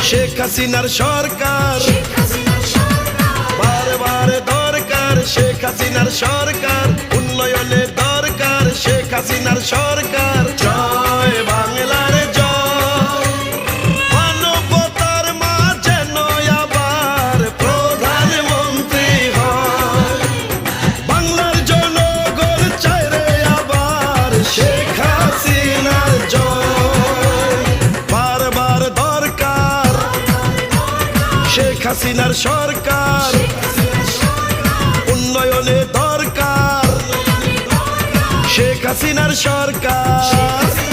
শেখ হাসিনার সরকার বারে বারে দরকার শেখ হাসিনার সরকার উন্নয়নে দরকার শেখ হাসিনার সরকার জয় বাংলার জয় মানবতার মাঝে নয় আবার প্রধানমন্ত্রী হয় বাংলার জনগণ চায় রে আবার শেখ হাসিনার জয় বারবার দরকার শেখ হাসিনার সরকার উন্নয়নে দরকার শেখ হাসিনার সরকার